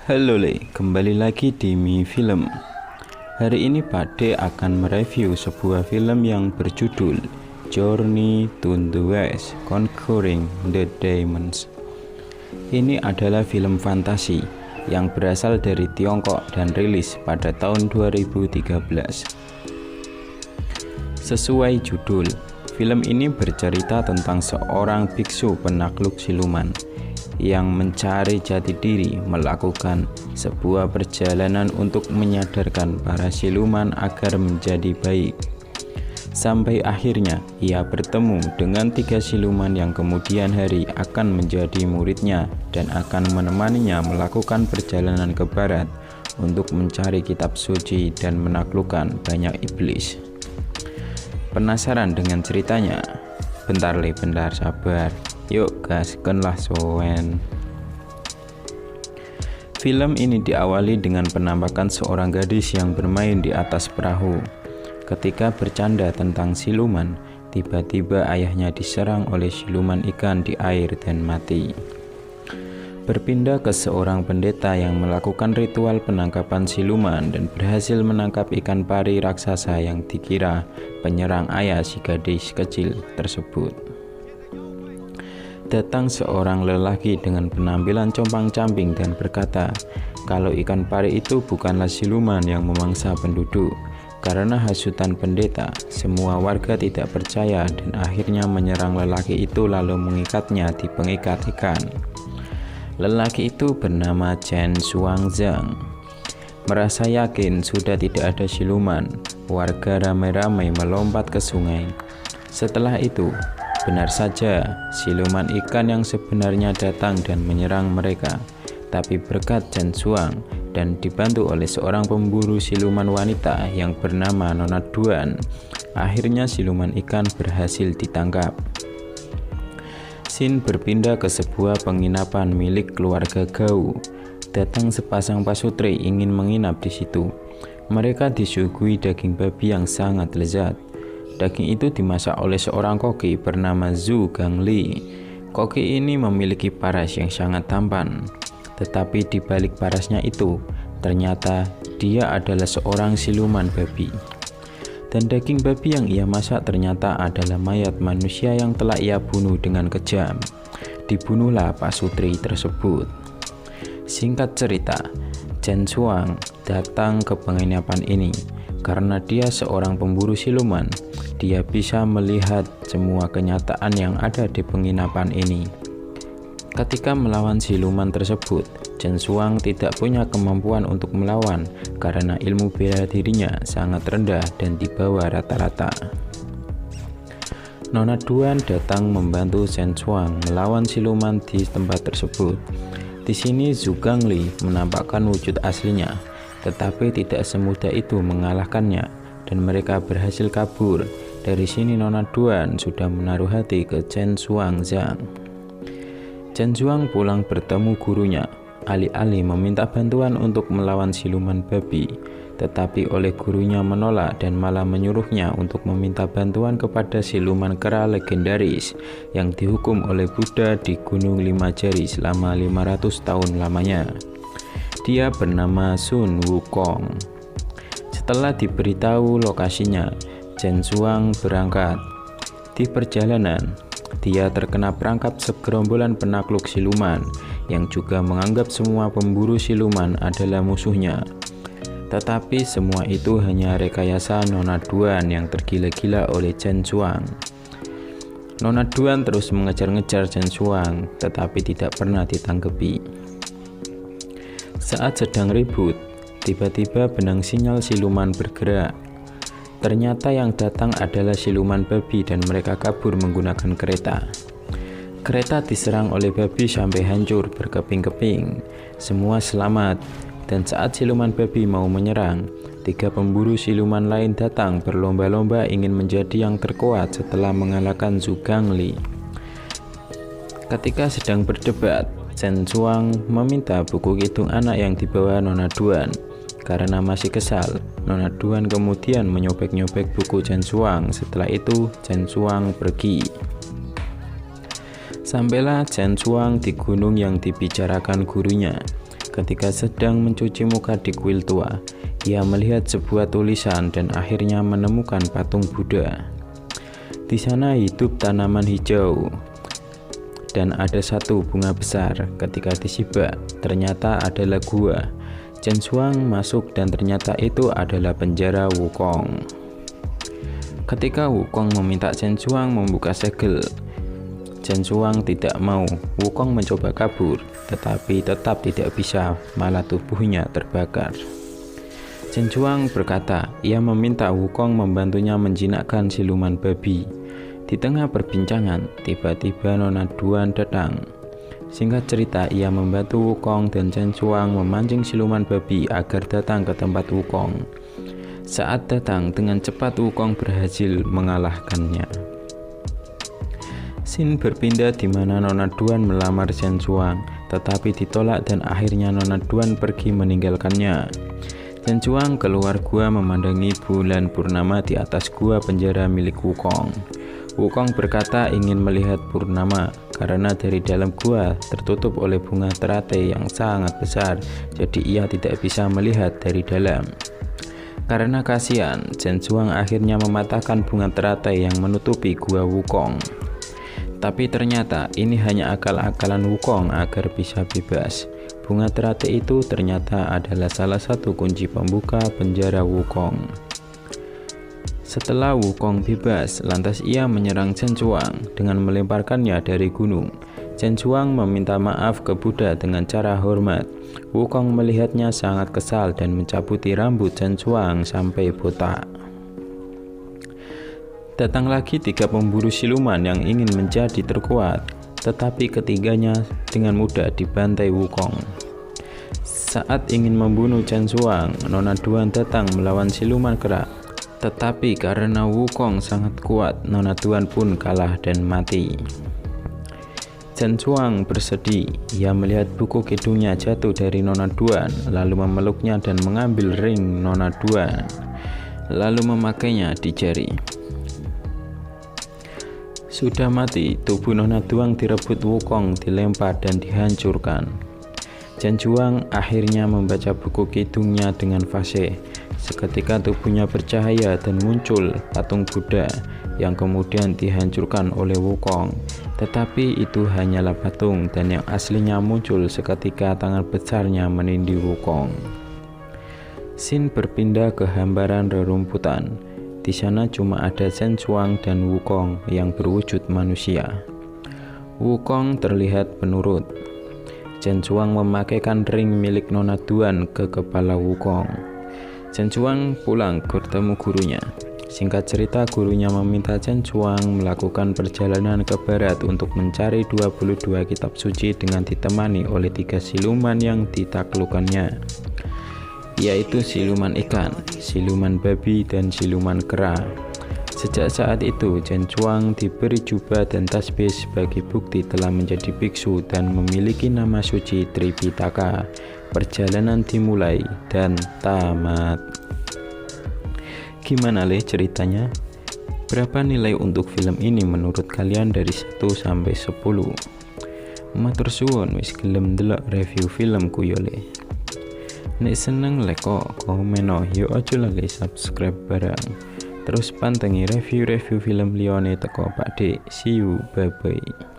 Halo Le, kembali lagi di Mi Film. Hari ini Pak D akan mereview sebuah film yang berjudul Journey to the West, Conquering the Demons. Ini adalah film fantasi yang berasal dari Tiongkok dan rilis pada tahun 2013. Sesuai judul, film ini bercerita tentang seorang biksu penakluk siluman yang mencari jati diri, melakukan sebuah perjalanan untuk menyadarkan para siluman agar menjadi baik. Sampai akhirnya ia bertemu dengan 3 siluman yang kemudian hari akan menjadi muridnya dan akan menemaninya melakukan perjalanan ke barat untuk mencari kitab suci dan menaklukkan banyak iblis. Penasaran dengan ceritanya? Bentar sabar. Yuk gaskenlah sowen. Film ini diawali dengan penampakan seorang gadis yang bermain di atas perahu. Ketika bercanda tentang siluman, tiba-tiba ayahnya diserang oleh siluman ikan di air dan mati. Berpindah ke seorang pendeta yang melakukan ritual penangkapan siluman dan berhasil menangkap ikan pari raksasa yang dikira penyerang ayah si gadis kecil tersebut. Datang seorang lelaki dengan penampilan compang-camping dan berkata kalau ikan pari itu bukanlah siluman yang memangsa penduduk. Karena hasutan pendeta, semua warga tidak percaya dan akhirnya menyerang lelaki itu lalu mengikatnya di pengikat ikan. Lelaki itu bernama Chen Xuanzang. Merasa yakin sudah tidak ada siluman, warga ramai-ramai melompat ke sungai. Setelah itu, benar saja, siluman ikan yang sebenarnya datang dan menyerang mereka. Tapi berkat Chen Xuang dan dibantu oleh seorang pemburu siluman wanita yang bernama Nona Duan, akhirnya siluman ikan berhasil ditangkap. Scene berpindah ke sebuah penginapan milik keluarga Gao. Datang sepasang pasutri ingin menginap di situ. Mereka disuguhi daging babi yang sangat lezat. Daging itu dimasak oleh seorang koki bernama Zhu Gangli. Koki ini memiliki paras yang sangat tampan. Tetapi di balik parasnya itu, ternyata dia adalah seorang siluman babi. Dan daging babi yang ia masak ternyata adalah mayat manusia yang telah ia bunuh dengan kejam. Dibunuhlah pasutri tersebut. Singkat cerita, Chen Xuang datang ke penginapan ini karena dia seorang pemburu siluman. Dia bisa melihat semua kenyataan yang ada di penginapan ini. Ketika melawan siluman tersebut, Chen Xuang tidak punya kemampuan untuk melawan karena ilmu bela dirinya sangat rendah dan di bawah rata-rata. Nona Duan datang membantu Chen Xuang melawan siluman di tempat tersebut. Di sini Zhu Gangli menampakkan wujud aslinya, tetapi tidak semudah itu mengalahkannya dan mereka berhasil kabur. Dari sini Nona Duan sudah menaruh hati ke Chen Xuanzang. Chen Xuang pulang bertemu gurunya, alih-alih meminta bantuan untuk melawan siluman babi, tetapi oleh gurunya menolak dan malah menyuruhnya untuk meminta bantuan kepada siluman kera legendaris yang dihukum oleh Buddha di Gunung 5 Jari selama 500 tahun lamanya. Dia bernama Sun Wukong. Setelah diberitahu lokasinya, Chen Xuang berangkat. Di perjalanan, dia terkena perangkap segerombolan penakluk siluman yang juga menganggap semua pemburu siluman adalah musuhnya. Tetapi semua itu hanya rekayasa Nona Duan yang tergila-gila oleh Chen Xuang. Nona Duan terus mengejar-ngejar Chen Xuang, tetapi tidak pernah ditanggapi. Saat sedang ribut, tiba-tiba benang sinyal siluman bergerak. Ternyata yang datang adalah siluman babi dan mereka kabur menggunakan kereta. Kereta diserang oleh babi sampai hancur berkeping-keping. Semua selamat, dan saat siluman babi mau menyerang, 3 pemburu siluman lain datang berlomba-lomba ingin menjadi yang terkuat setelah mengalahkan Zhu Gangli. Ketika sedang berdebat, Chen Xuang meminta buku hitung anak yang dibawa Nona Duan. Karena masih kesal, Nona Duan kemudian menyobek-nyobek buku Chen Xuang. Setelah itu, Chen Xuang pergi. Sampailah Chen Xuang di gunung yang dibicarakan gurunya. ketika sedang mencuci muka di kuil tua, ia melihat sebuah tulisan dan akhirnya menemukan patung Buddha. Di sana hidup tanaman hijau dan ada satu bunga besar. Ketika disibak, ternyata adalah gua. Chen Xuang masuk dan ternyata itu adalah penjara Wukong. Ketika Wukong meminta Chen Xuang membuka segel, Chen Xuang tidak mau. Wukong mencoba kabur, tetapi tetap tidak bisa, malah tubuhnya terbakar. Chen Xuang berkata, ia meminta Wukong membantunya menjinakkan siluman babi. Di tengah perbincangan, tiba-tiba Nona Duan datang. Singkat cerita, ia membantu Wukong dan Chen Xuang memancing siluman babi agar datang ke tempat Wukong. Saat datang, dengan cepat Wukong berhasil mengalahkannya. Scene berpindah di mana Nona Duan melamar Chen Xuang, tetapi ditolak dan akhirnya Nona Duan pergi meninggalkannya. Chen Xuang keluar gua memandangi bulan purnama di atas gua penjara milik Wukong. Wukong berkata ingin melihat purnama karena dari dalam gua tertutup oleh bunga teratai yang sangat besar, jadi ia tidak bisa melihat dari dalam. Karena kasihan, Chen Xuang akhirnya mematahkan bunga teratai yang menutupi gua Wukong. Tapi ternyata ini hanya akal-akalan Wukong agar bisa bebas. Bunga teratai itu ternyata adalah salah satu kunci pembuka penjara Wukong. Setelah Wukong bebas, lantas ia menyerang Chen Xuang dengan melemparkannya dari gunung. Chen Xuang meminta maaf ke Buddha dengan cara hormat. Wukong melihatnya sangat kesal dan mencabuti rambut Chen Xuang sampai botak. Datang lagi 3 pemburu siluman yang ingin menjadi terkuat, tetapi ketiganya dengan mudah dibantai Wukong. Saat ingin membunuh Chen Xuang, Nona Duan datang melawan siluman kera. Tetapi karena Wukong sangat kuat, Nona Duan pun kalah dan mati. Chen Xuang bersedih. Ia melihat buku kidungnya jatuh dari Nona Duan, lalu memeluknya dan mengambil ring Nona Duan, lalu memakainya di jari. Sudah mati, tubuh Nona Duan direbut Wukong, dilempar dan dihancurkan. Chen Xuang akhirnya membaca buku kidungnya dengan fasih. Seketika tubuhnya bercahaya dan muncul patung Buddha yang kemudian dihancurkan oleh Wukong. Tetapi itu hanyalah patung dan yang aslinya muncul seketika tangan besarnya menindih Wukong. Scene berpindah ke hamparan rerumputan. Di sana cuma ada Chen Xuang dan Wukong yang berwujud manusia. Wukong terlihat penurut. Chen Xuang memakaikan ring milik Nona Duan ke kepala Wukong. Chen Xuang pulang bertemu gurunya. Singkat cerita, gurunya meminta Chen Xuang melakukan perjalanan ke barat untuk mencari 22 kitab suci dengan ditemani oleh 3 siluman yang ditaklukkannya, yaitu siluman ikan, siluman babi, dan siluman kera. Sejak saat itu, Chen Xuang diberi jubah dan tasbih sebagai bukti telah menjadi biksu dan memiliki nama suci Tripitaka. Perjalanan dimulai dan tamat. Gimana le ceritanya? Berapa nilai untuk film ini menurut kalian dari 1 sampai 10? Matur suwun wis gelem ndelok review filmku yo le. Nek seneng like kok komen yo aja lali subscribe bareng. Terus pantengi review-review film liyane teko Pak Dik. See you, bye bye.